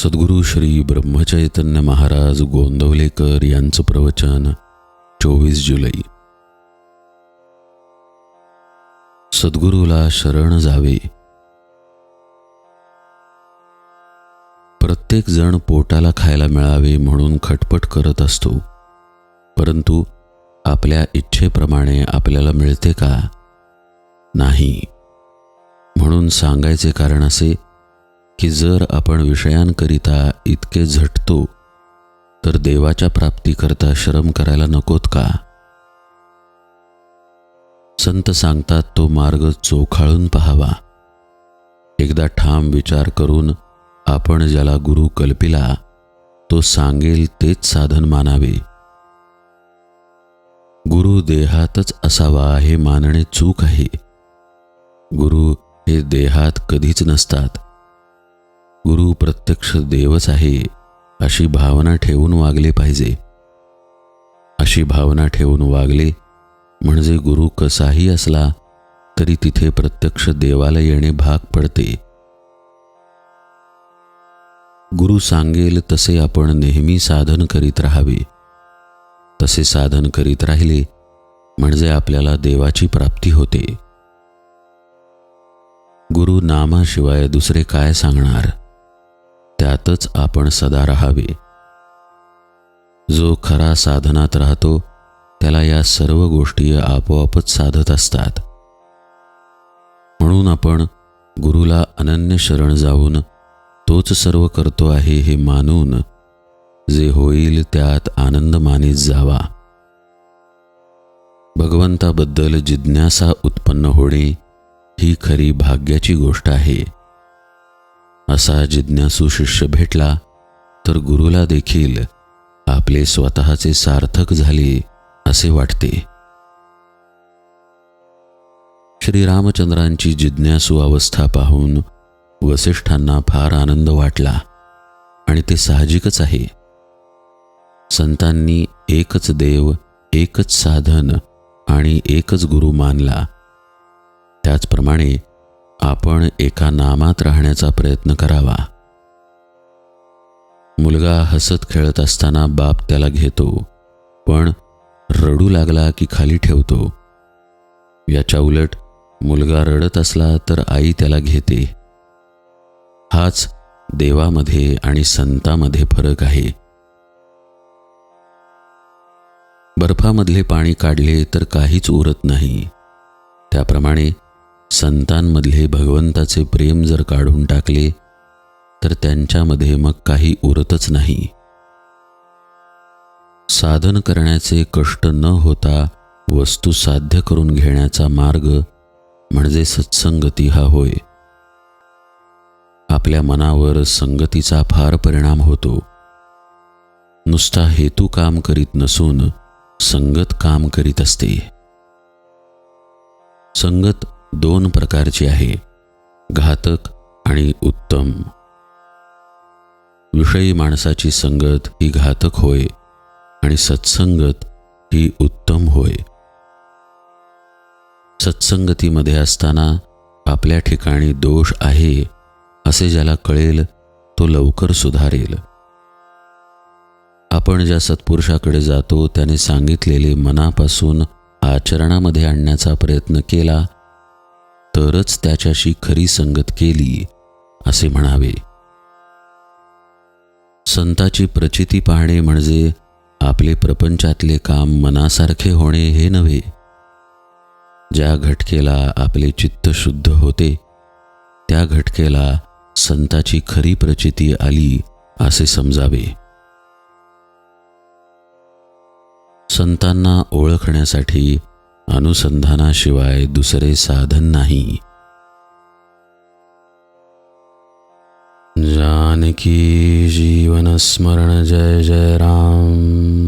सद्गुरू श्री ब्रह्मचैतन्य महाराज गोंदवलेकर यांचं प्रवचन 24 जुलै. सद्गुरूला शरण जावे. प्रत्येक जण पोटाला खायला मिळावे म्हणून खटपट करत असतो, परंतु आपल्या इच्छेप्रमाणे आपल्याला मिळते का? नाही. म्हणून सांगायचे कारण असे की जर आपण विषयांकरिता इतके झटतो तर देवाच्या प्राप्तीकरता श्रम करायला नकोत का? संत सांगतात तो मार्ग चोखाळून पहावा. एकदा ठाम विचार करून आपण ज्याला गुरु कल्पिला तो सांगेल तेच साधन मानावे. गुरु देहातच असावा हे मानणे चूक आहे. गुरु हे देहात कधीच नसतात. गुरु प्रत्यक्ष देवच आहे अशी भावना ठेवून वागले पाहिजे. अशी भावना ठेवून वागले म्हणजे गुरु कसाही असला तरी तिथे प्रत्यक्ष देवाला येणे भाग पडते. गुरु सांगेल तसे आपण नेहमी साधन करीत राहावे. तसे साधन करीत राहिले म्हणजे आपल्याला देवाची प्राप्ती होते. गुरु नामाशिवाय दुसरे काय सांगणार? त्यातच आपण सदा राहावे. जो खरा साधनात राहतो त्याला या सर्व गोष्टी आपोआपच साधत असतात. म्हणून आपण गुरुला अनन्य शरण जाऊन तोच सर्व करतो आहे हे मानून जे होईल त्यात आनंद मानीत जावा. भगवंताबद्दल जिज्ञासा उत्पन्न होणे ही खरी भाग्याची गोष्ट आहे. असा जिज्ञासू शिष्य भेटला तर गुरुला देखील आपले स्वतःचे सार्थक झाले असे वाटते. श्रीरामचंद्रांची जिज्ञासू अवस्था पाहून वसिष्ठांना फार आनंद वाटला आणि ते साहजिकच आहे. संतांनी एकच देव, एकच साधन आणि एकच गुरु मानला. त्याचप्रमाणे आपण एका नामात राहण्याचा प्रयत्न करावा. मुलगा हसत खेळत असताना बाप त्याला घेतो, पण रडू लागला की खाली ठेवतो. याच्या उलट मुलगा रडत असला तर आई त्याला घेते. हाच देवामध्ये आणि संतांमध्ये फरक आहे. बर्फामधले पाणी काढले तर काहीच उरत नाही. त्याप्रमाणे संतांमधले भगवंताचे प्रेम जर काढून टाकले तर त्यांच्यामध्ये मग काही उरतच नाही. साधन करण्याचे कष्ट न होता वस्तू साध्य करून घेण्याचा मार्ग म्हणजे सत्संगती हा होय. आपल्या मनावर संगतीचा फार परिणाम होतो. नुसता हेतू काम करीत नसून संगत काम करीत असते. संगत दोन प्रकारची आहे, घातक आणि उत्तम. विषयी माणसाची संगत ही घातक होय आणि सत्संगत ही उत्तम होय. सत्संगतीमध्ये असताना आपल्या ठिकाणी दोष आहे असे ज्याला कळेल तो लवकर सुधारेल. आपण ज्या सत्पुरुषाकडे जातो त्याने सांगितलेले मनापासून आचरणामध्ये आणण्याचा प्रयत्न केला तरच त्याच्याशी खरी संगत केली असे म्हणावे. संताची प्रचिती पाहणे म्हणजे आपले प्रपंचातले काम मनासारखे होणे हे नव्हे. ज्या घटकेला आपले चित्त शुद्ध होते त्या घटकेला संताची खरी प्रचिती आली असे समजावे. संतांना ओळखण्यासाठी अनुसंधानाशिवाय दुसरे साधन नाही. जानकी जीवन स्मरण जय जय राम.